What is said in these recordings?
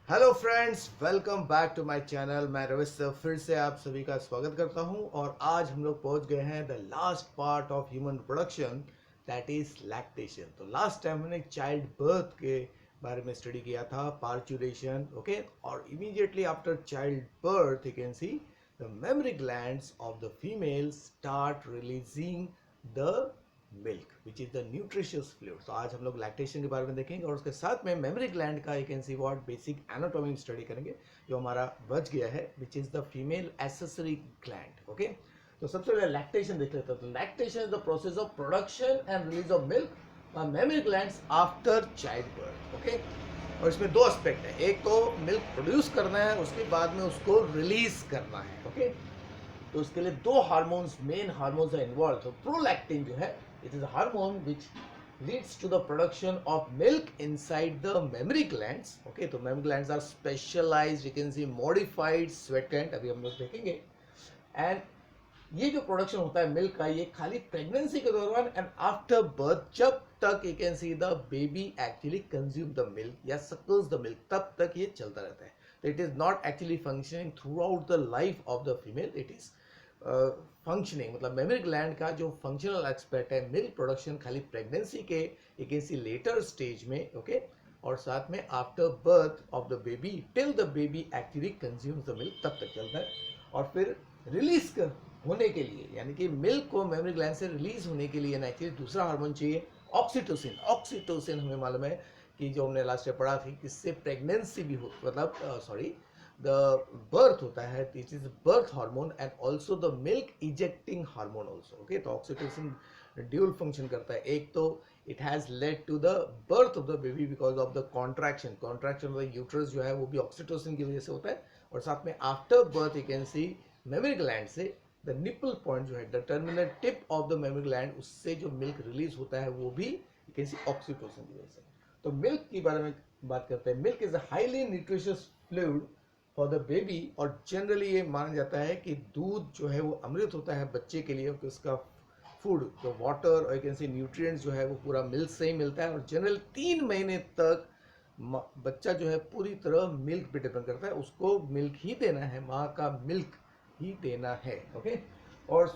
Hello friends, welcome back to my channel. मैं Ravish sir फिर से आप सभी का स्वागत करता हूं और आज हम लोग पहुंच गए हैं the last part of human production, that is lactation. तो लास्ट टाइम हमने चाइल्ड बर्थ के बारे में स्टडी किया था, पार्चुरेशन, ओके। और immediately after child birth you can see the mammary glands of the female start releasing the milk which is the nutritious fluid. तो आज हम लोग लैक्टेशन के बारे में देखेंगे और उसके साथ में मेमोरी ग्लैंड का you can see what basic anatomy study करेंगे जो हमारा बच गया है, which is the female accessory gland, okay. तो सबसे पहले लैक्टेशन देख लेते हैं। तो lactation is the process of production and release of milk mammary glands after child birth, okay. और इसमें दो एस्पेक्ट है, एक तो मिल्क प्रोड्यूस करना है, उसके बाद में उसको रिलीज करना है, ओके। तो उसके लिए दो हार्मोन्स, मेन हार्मोन्स है इन्वॉल्व। तो प्रोलैक्टिन जो है, it is a hormone which leads to the production of milk inside the mammary glands, okay। तो mammary glands are specialized, you can see modified sweat gland, अभी हम लोग देखेंगे। And ये जो प्रोडक्शन होता है मिल्क का, ये खाली प्रेगनेंसी के दौरान एंड आफ्टर बर्थ, जब तक you can see the baby actually consume the milk या सकल्स द मिल्क, तब तक ये चलता रहता है। तो it is not actually functioning through out the life of the female, it is functioning, मतलब मेमोरी ग्लैंड का जो फंक्शनल एक्सपेक्ट है मिल्क प्रोडक्शन खाली प्रेगनेंसी के एक ऐसी लेटर स्टेज में, ओके। और साथ में after birth of the baby till the baby actually consumes the milk, तब तक चलता है। और फिर रिलीज कर होने के लिए, यानी कि मिल्क को मेमोरी ग्लैंड से रिलीज होने के लिए एक्चुअली दूसरा हार्मोन चाहिए, ऑक्सीटोसिन। ऑक्सीटोसिन हमें मालूम है कि जो हमने लास्ट में पढ़ा थी, इससे प्रेगनेंसी भी हो, मतलब सॉरी, द बर्थ होता है, this is birth hormone and also the milk ejecting hormone also, okay. तो ऑक्सीटोसिन ड्यूल फंक्शन करता है। एक तो it has led to the birth of the baby because of the contraction of the uterus जो है वो भी oxytocin की वजह से होता है। और साथ में after birth you can see memory gland से द निपल पॉइंट जो है, the terminal tip of the mammary gland, उससे जो मिल्क रिलीज होता है वो भी यू कैन सी ऑक्सीटोसिन की वजह से। तो मिल्क के बारे में बात करते हैं। Milk is a highly nutritious fluid for the baby, और जनरली ये माना जाता है कि दूध जो है वो अमृत होता है बच्चे के लिए, क्योंकि उसका फूड जो वाटर और कैन सी न्यूट्रिएंट्स जो है वो पूरा मिल्क से ही मिलता है। और जनरल 3 महीने तक बच्चा जो है पूरी तरह मिल्क पे डिपेंड करता है, उसको मिल्क ही देना है, माँ का मिल्क ही देना है, ओके। और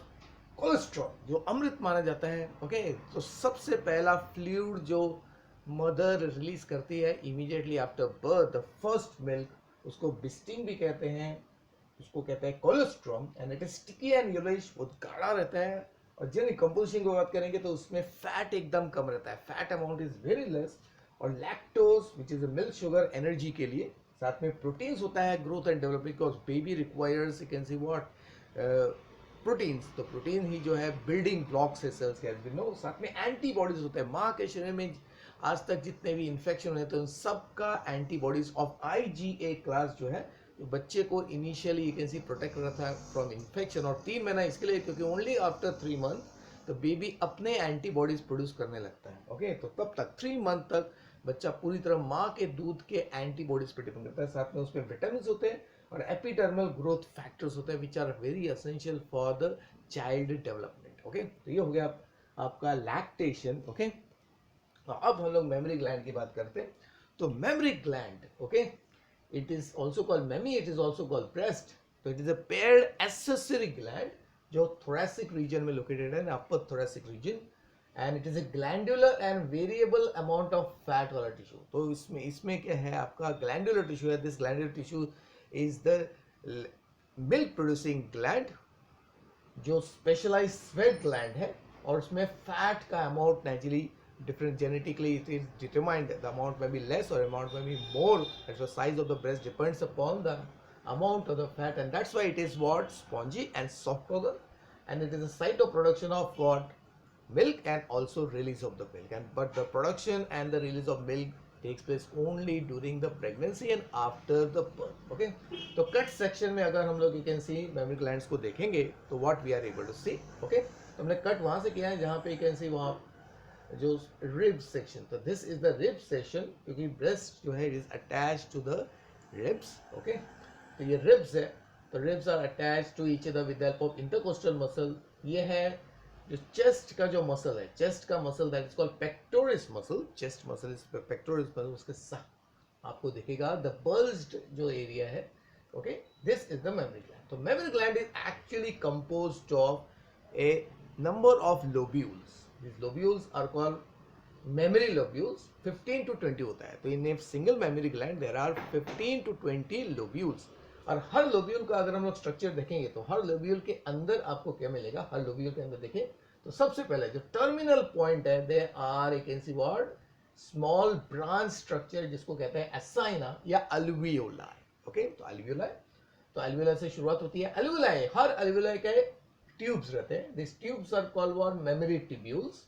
कोलेस्ट्रॉल जो अमृत माना जाता है, ओके। तो सबसे पहला फ्लूइड जो मदर रिलीज करती है immediately after birth, the first milk, उसको बिस्टिंग भी कहते हैं, उसको कहते हैं colostrum, and it is sticky and yellowish, बहुत गाढ़ा रहता है। और जनरली कंपोजिशन की बात करेंगे तो उसमें फैट एकदम कम रहता है, fat amount is very less. और lactose which is a milk sugar energy के लिए, साथ में प्रोटीन्स होता है growth and development, because baby requires you can see what proteins. तो प्रोटीन ही जो है बिल्डिंग ब्लॉक्स है सेल्स के, नो। साथ में एंटीबॉडीज होते हैं। माँ के शरीर में आज तक जितने भी इन्फेक्शन हुए थे उन सबका एंटीबॉडीज ऑफ IgA क्लास जो है, तो बच्चे को initially you can C protect करता है फ्रॉम इन्फेक्शन। और 3 महीना इसके लिए, क्योंकि ओनली आफ्टर 3 मंथ तो बेबी अपने एंटीबॉडीज प्रोड्यूस करने लगता है, ओके। तो तब तक 3 मंथ तक बच्चा पूरी तरह माँ के दूध के एंटीबॉडीज पर डिपेंड करता है। साथ में उसमें विटामिन होते हैं और एपिडर्मल ग्रोथ फैक्टर्स होते हैं which are very essential for the child development, okay. तो ये हो गया आपका लैक्टेशन, ओके। अब हम लोग मेमोरी ग्लैंड की बात करते हैं। तो mammary gland, okay, it is also called mammae, it is also called breast. तो it is a paired accessory gland जो थोरेसिक रीजन में लोकेटेड है, upper thoracic region, and it is a glandular and variable amount of fat वाला tissue. तो इसमें क्या है, आपका ग्लैंडुलर टिश्यू है। This glandular tissue is the milk producing gland जो स्पेशलाइज स्वेट ग्लैंड है, और उसमें फैट का amount naturally different genetically it is determined, the amount may be less or amount may be more, as the size of the breast depends upon the amount of the fat, and that's why it is what spongy and soft organ, and it is a site of production of what milk and also release of the milk, and but the production and the release of milk takes place only during the pregnancy and after the birth, okay। तो cut section में अगर हम लोग you can see mammary glands को देखेंगे तो what we are able to see, okay. तो हमने कट वहां से किया है जहां पे यू कैन सी वहां जो रिब सेक्शन, तो this is the rib section, क्योंकि ब्रेस्ट जो है is attach to the ribs, okay. तो ये रिब्स है, तो ribs are attach to each other with the help of intercostal muscle. ये है जो चेस्ट का जो मसल है, चेस्ट का muscle, that is called pectoris muscle, chest muscle is pectoris muscle, उसके साथ आपको दिखेगा द बल्ज्ड जो एरिया है, okay, this is the mammary gland. तो mammary gland is actually composed of a number of lobules. This lobules are called mammary lobules. 15 to 20 होता है. तो in a single mammary gland there are 15 to 20 lobules. और हर lobule का अगर हम लोग स्ट्रक्चर देखेंगे तो हर लोब्यूल के अंदर आपको क्या मिलेगा. हर लोब्यूल के अंदर देखें तो सबसे पहले जो टर्मिनल पॉइंट है they are you can see what small branch structure जिसको कहते हैं एसाइना या अल्वियोलाई. ओके, तो अल्वियोलाई, तो अल्वियोलाई से शुरुआत होती है. अल्वियोलाई, हर अल्वियोलाई के ट्यूब्स रहते हैं. This tubes are called what mammary tubules.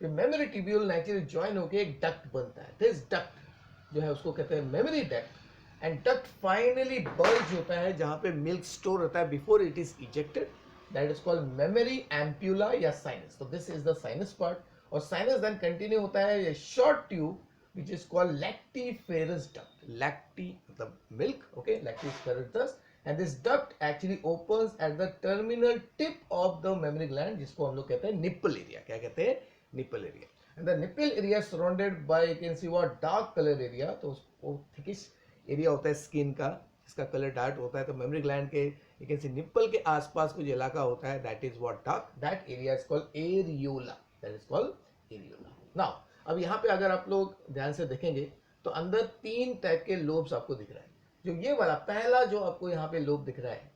फिर मेमोरी ट्यूब्यूल नेचुरली ज्वाइन होकर एक डक्ट बनता है. दिस डक्ट जो है उसको कहते हैं mammary duct. And duct finally bulge होता है जहां पे मिल्क स्टोर रहता है before it is ejected. That is called mammary ampulla या साइनस. तो this is the sinus part. और साइनस देन कंटिन्यू होता है ये short tube which is called lactiferous duct. Lacti मतलब milk, okay, lactiferous. And this duct actually opens at the terminal tip of the mammary gland जिसको हम लोग कहते हैं निप्पल एरिया. क्या कहते हैं? Nipple area. And the nipple area surrounded by you can see what dark colour area. तो उसको थिकिश एरिया होता है स्किन का जिसका कलर डार्क होता है. तो मेमोरी ग्लैंड के यू कैन सी निप्पल के आसपास कुछ इलाका होता है that is what dark. That area is called areola. That is called areola. Now अब यहाँ पे अगर आप लोग ध्यान से देखेंगे तो अंदर 3 टाइप के लोब्स आपको दिख रहा है. जो ये वाला पहला जो आपको यहाँ पे लोब दिख रहा है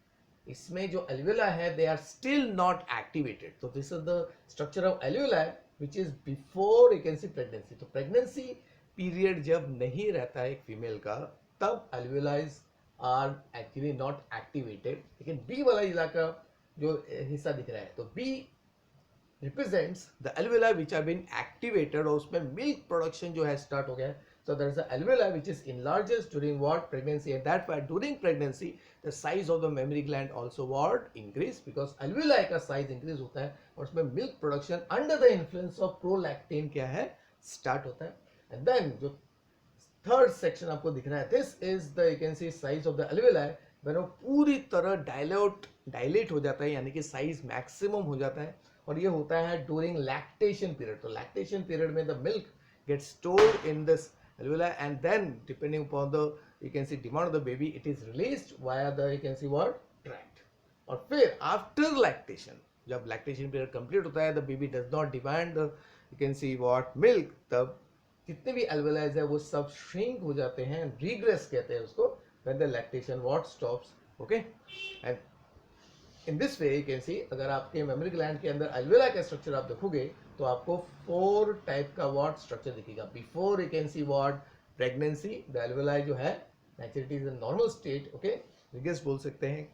इसमें जो एल्वियोला है they are still not activated. तो this is the structure of alveola which is before you can see pregnancy. तो प्रेगनेंसी पीरियड जब नहीं रहता है एक फीमेल का तब alveoli are actually not activated. लेकिन बी वाला इलाका जो हिस्सा दिख रहा है तो B represents the alveoli which have been activated और उसमें milk production जो है start हो गया है. So there is the alveoli which is enlarges during what pregnancy, and that why during pregnancy the size of the mammary gland also what increase because alveoli का size increase होता है और उसमें milk production under the influence of prolactin क्या है start होता है. And then जो थर्ड सेक्शन आपको दिख रहा है this is the you can C size of the alveoli when वो पूरी तरह डायलेट हो जाता है यानी कि साइज मैक्सिमम हो जाता है. और ये होता है ड्यूरिंग लैक्टेशन पीरियड. तो लैक्टेशन पीरियड में the milk gets stored in this alveoli and then depending upon the you can see demand of the baby it is released via the you can see what tract. और फिर after lactation जब lactation period complete होता है the baby does not demand the you can see what milk. तब जितने भी alveoli है वो सब श्रिंक हो जाते हैं. रिग्रेस कहते हैं उसको when the lactation what stops. okay, and in this way you can सी अगर आपके मेमोरी ग्लैंड के अंदर alveoli का स्ट्रक्चर आप देखोगे तो आपको 4 टाइप का व्हाट स्ट्रक्चर दिखेगा. Before you can see what pregnancy the alveoli जो है naturally is in normal state, okay, रिगेस बोल सकते हैं.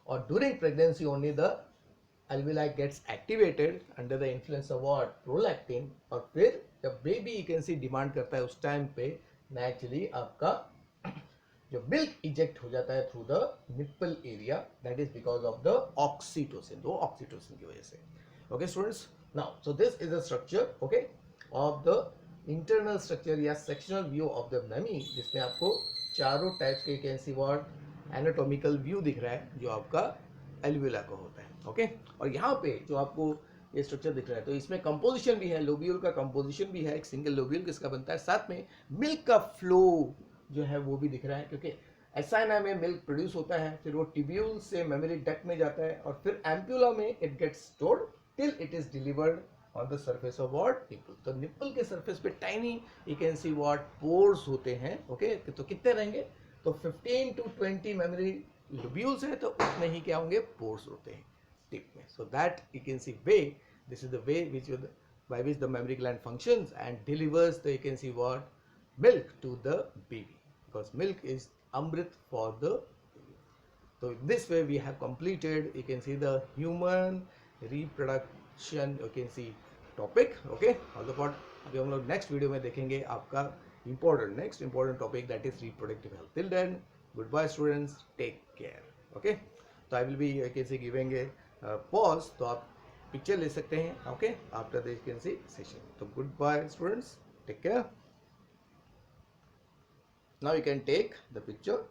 और during pregnancy only the alveoli gets activated under the influence of what prolactin. और फिर जब baby you can C demand करता है उस टाइम पे नेचुरली आपका जो मिल्क इजेक्ट हो जाता है through the nipple area. That is because of the oxytocin. वो ऑक्सीटोसिन की वजह से. Okay students, now so this is the structure okay of the internal structure या sectional view of the mammae जिसमें आपको चारों टाइप्स के can see what anatomical view दिख रहा है जो आपका एल्वियोला का होता है. ओके, और यहाँ पे जो आपको ये स्ट्रक्चर दिख रहा है तो इसमें कंपोजिशन भी है. लोब्यूल का कंपोजिशन भी है. एक सिंगल लोब्यूल किसका बनता है. साथ में मिल्क का फ्लो जो है वो भी दिख रहा है क्योंकि एसाइना में मिल्क प्रोड्यूस होता है फिर वो ट्यूब्यूल से मेमोरी डक्ट में जाता है और फिर एम्प्यूला में it gets stored till it is delivered on the surface of what nipple. तो निप्पल के सरफेस पे tiny you can see what pores होते हैं. ओके, तो कितने रहेंगे तो 15 to 20 मेमोरी लोब्यूल्स है तो उसमें ही क्या होंगे पोर्स होते हैं टिप में. So that you can C way this is the way which by which the mammary gland functions and delivers the you can see what milk to the baby because milk is amrit for the baby. So this way we have completed you can see the human reproduction you can see topic. okay, all the part अभी हम लोग next video में देखेंगे आपका next important topic that is reproductive health. Till then goodbye students, take care. okay, तो I will be you can see giving a pause तो आप picture ले सकते हैं. Okay, after this can see session. तो goodbye students, take care. Now you can take the picture.